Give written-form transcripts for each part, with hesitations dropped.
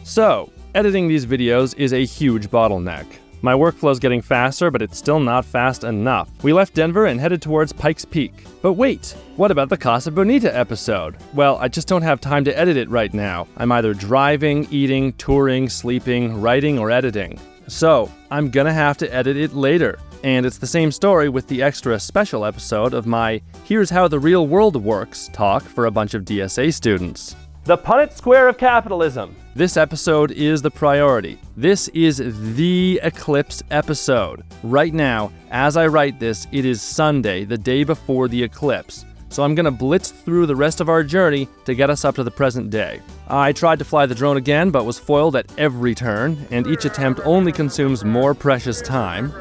So, editing these videos is a huge bottleneck. My workflow's getting faster, but it's still not fast enough. We left Denver and headed towards Pikes Peak. But wait, what about the Casa Bonita episode? Well, I just don't have time to edit it right now. I'm either driving, eating, touring, sleeping, writing, or editing. So, I'm gonna have to edit it later. And it's the same story with the extra special episode of my Here's How the Real World Works talk for a bunch of DSA students. The Punnett Square of Capitalism. This episode is the priority. This is the Eclipse episode. Right now, as I write this, it is Sunday, the day before the eclipse. So I'm gonna blitz through the rest of our journey to get us up to the present day. I tried to fly the drone again, but was foiled at every turn, and each attempt only consumes more precious time.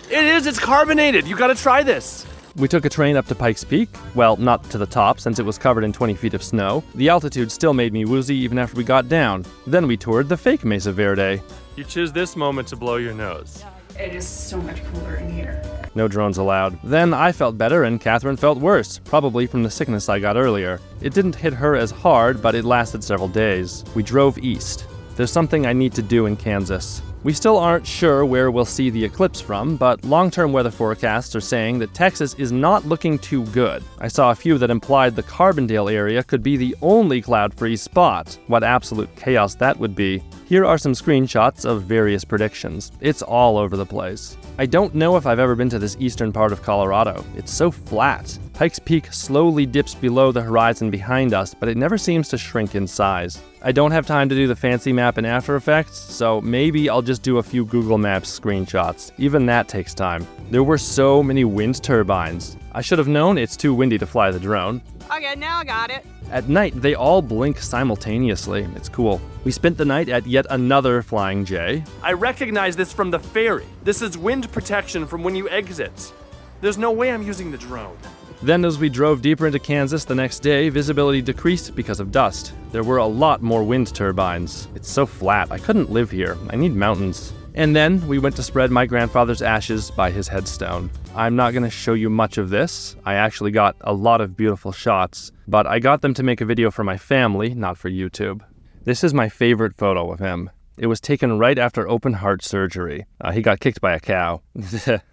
It's carbonated. You gotta try this. We took a train up to Pikes Peak. Well, not to the top, since it was covered in 20 feet of snow. The altitude still made me woozy even after we got down. Then we toured the fake Mesa Verde. You choose this moment to blow your nose. It is so much cooler in here. No drones allowed. Then I felt better and Catherine felt worse, probably from the sickness I got earlier. It didn't hit her as hard, but it lasted several days. We drove east. There's something I need to do in Kansas. We still aren't sure where we'll see the eclipse from, but long-term weather forecasts are saying that Texas is not looking too good. I saw a few that implied the Carbondale area could be the only cloud-free spot. What absolute chaos that would be. Here are some screenshots of various predictions. It's all over the place. I don't know if I've ever been to this eastern part of Colorado. It's so flat. Pikes Peak slowly dips below the horizon behind us, but it never seems to shrink in size. I don't have time to do the fancy map in After Effects, so maybe I'll just do a few Google Maps screenshots. Even that takes time. There were so many wind turbines. I should have known it's too windy to fly the drone. Okay, now I got it. At night, they all blink simultaneously. It's cool. We spent the night at yet another Flying J. I recognize this from the ferry. This is wind protection from when you exit. There's no way I'm using the drone. Then as we drove deeper into Kansas the next day, visibility decreased because of dust. There were a lot more wind turbines. It's so flat, I couldn't live here. I need mountains. And then we went to spread my grandfather's ashes by his headstone. I'm not going to show you much of this. I actually got a lot of beautiful shots, but I got them to make a video for my family, not for YouTube. This is my favorite photo of him. It was taken right after open heart surgery. He got kicked by a cow.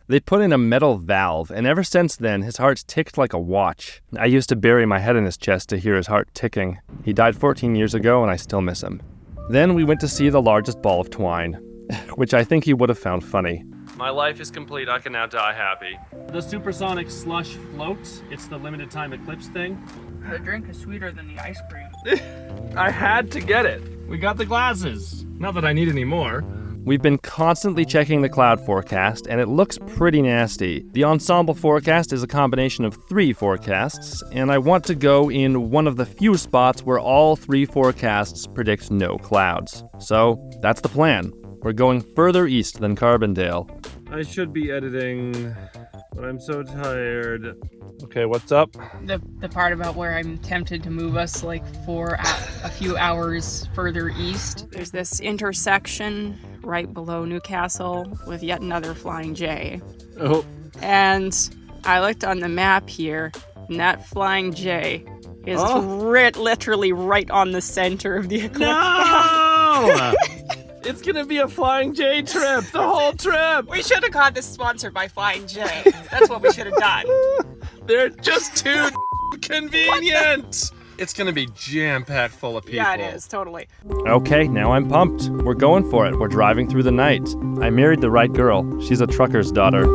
They put in a metal valve, and ever since then, his heart's ticked like a watch. I used to bury my head in his chest to hear his heart ticking. He died 14 years ago, and I still miss him. Then we went to see the largest ball of twine, which I think he would have found funny. My life is complete. I can now die happy. The supersonic slush floats. It's the limited time eclipse thing. The drink is sweeter than the ice cream. I had to get it. We got the glasses. Not that I need any more. We've been constantly checking the cloud forecast, and it looks pretty nasty. The ensemble forecast is a combination of 3 forecasts, and I want to go in one of the few spots where all 3 forecasts predict no clouds. So, that's the plan. We're going further east than Carbondale. I should be editing, but I'm so tired. Okay, what's up? The part about where I'm tempted to move us like for a few hours further east. There's this intersection right below Newcastle with yet another Flying J. Oh. And I looked on the map here, and that Flying J is literally right on the center of the eclipse. No! It's gonna be a Flying J trip, the whole trip! We should have got this sponsored by Flying J. That's what we should have done. They're just too convenient! It's gonna be jam-packed full of people. Yeah, it is, totally. Okay, now I'm pumped. We're going for it. We're driving through the night. I married the right girl. She's a trucker's daughter.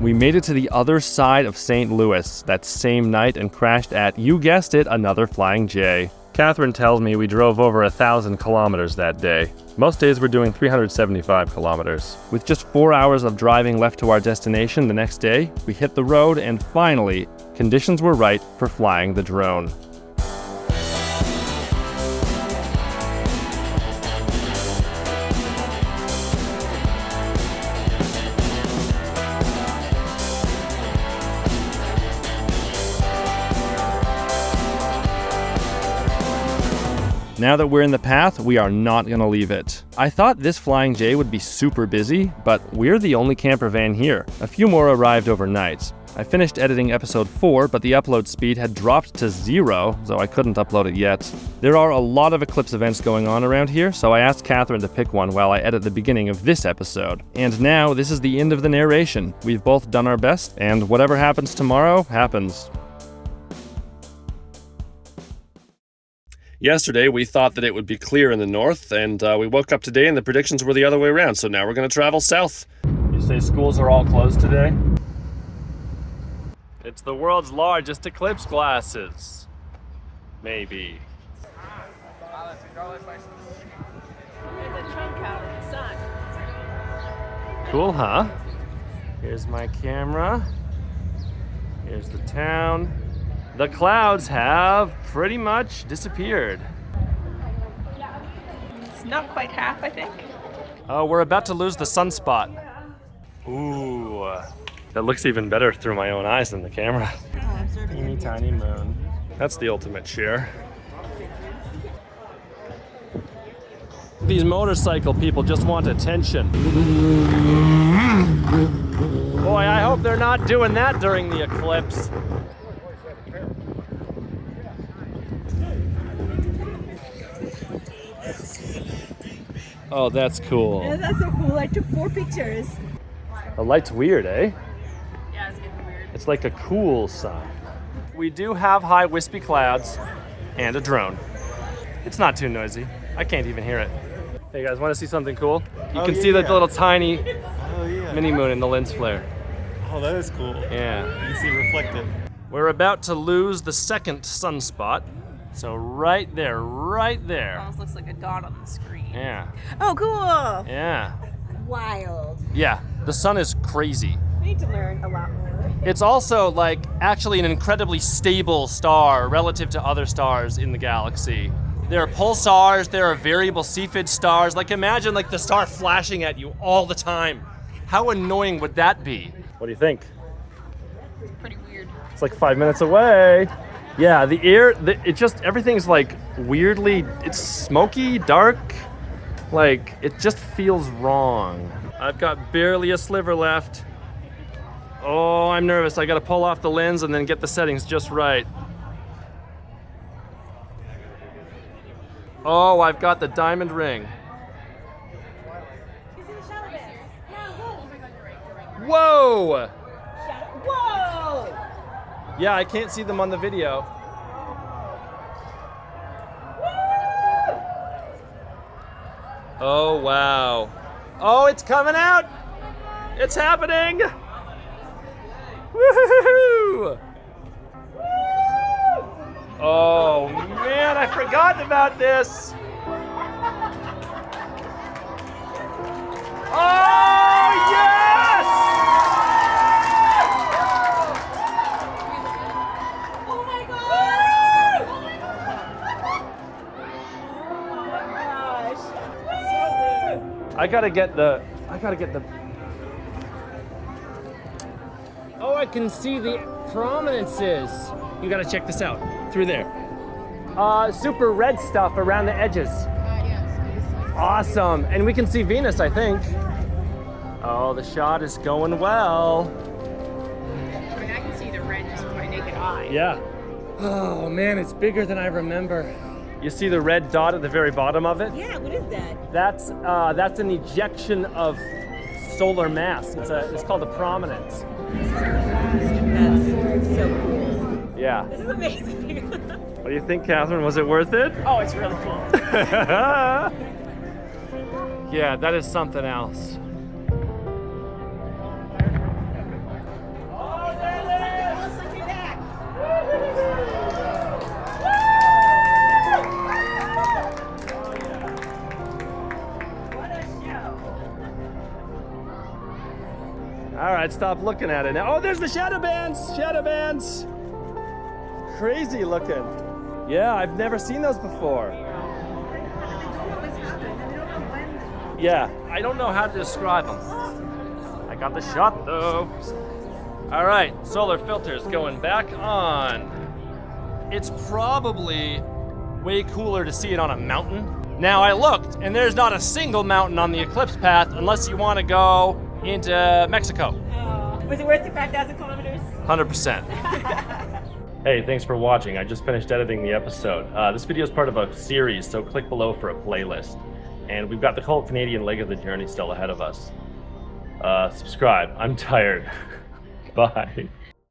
We made it to the other side of St. Louis that same night and crashed at, you guessed it, another Flying J. Catherine tells me we drove over 1,000 kilometers that day. Most days we're doing 375 kilometers. With just 4 hours of driving left to our destination the next day, we hit the road and finally, conditions were right for flying the drone. Now that we're in the path, we are not gonna leave it. I thought this Flying J would be super busy, but we're the only camper van here. A few more arrived overnight. I finished editing episode 4, but the upload speed had dropped to 0, so I couldn't upload it yet. There are a lot of Eclipse events going on around here, so I asked Catherine to pick one while I edit the beginning of this episode. And now, this is the end of the narration. We've both done our best, and whatever happens tomorrow, happens. Yesterday, we thought that it would be clear in the north, and we woke up today and the predictions were the other way around, so now we're going to travel south. You say schools are all closed today? It's the world's largest eclipse glasses. Maybe. Cool, huh? Here's my camera. Here's the town. The clouds have pretty much disappeared. It's not quite half, I think. Oh, we're about to lose the sunspot. Ooh, that looks even better through my own eyes than the camera. Teeny tiny moon. That's the ultimate share. These motorcycle people just want attention. Boy, I hope they're not doing that during the eclipse. Oh, that's cool. Yeah, that's so cool. I took 4 pictures. The light's weird, eh? Yeah, it's getting weird. It's like a cool sun. We do have high wispy clouds and a drone. It's not too noisy. I can't even hear it. Hey guys, want to see something cool? You can see the little tiny mini moon in the lens flare. Oh, that is cool. Yeah. You can see it reflected. We're about to lose the second sunspot. So right there. Almost looks like a dot on the screen. Yeah. Oh, cool. Yeah. Wild. Yeah. The sun is crazy. I need to learn a lot more. It's also like actually an incredibly stable star relative to other stars in the galaxy. There are pulsars, there are variable Cepheid stars. Like imagine like the star flashing at you all the time. How annoying would that be? What do you think? It's pretty weird. It's like 5 minutes away. Yeah, the air, everything's like weirdly, it's smoky, dark. Like, it just feels wrong. I've got barely a sliver left. Oh, I'm nervous. I gotta pull off the lens and then get the settings just right. Oh, I've got the diamond ring. Whoa! Whoa! Yeah, I can't see them on the video. Oh, wow. Oh, it's coming out! It's happening! Woohoo! Oh, man, I forgot about this! Oh, yes! Oh my god! Oh my gosh. I gotta get the. Oh, I can see the prominences. You gotta check this out. Through there. Super red stuff around the edges. Awesome. And we can see Venus, I think. Oh, the shot is going well. I mean, I can see the red just with my naked eye. Yeah. Oh man, it's bigger than I remember. You see the red dot at the very bottom of it? Yeah, what is that? That's an ejection of solar mass. It's called a prominence. That's so cool. Yeah. This is amazing. What do you think, Catherine? Was it worth it? Oh, it's really cool. Yeah, that is something else. All right, stop looking at it now. Oh, there's the shadow bands! Shadow bands! Crazy looking. Yeah, I've never seen those before. Yeah, I don't know how to describe them. I got the shot though. All right, solar filters going back on. It's probably way cooler to see it on a mountain. Now I looked, and there's not a single mountain on the Eclipse path unless you want to go into Mexico. Was it worth the 5,000 kilometers? 100%. Hey, thanks for watching. I just finished editing the episode. This video is part of a series, so click below for a playlist. And we've got the whole Canadian leg of the journey still ahead of us. Subscribe. I'm tired. Bye.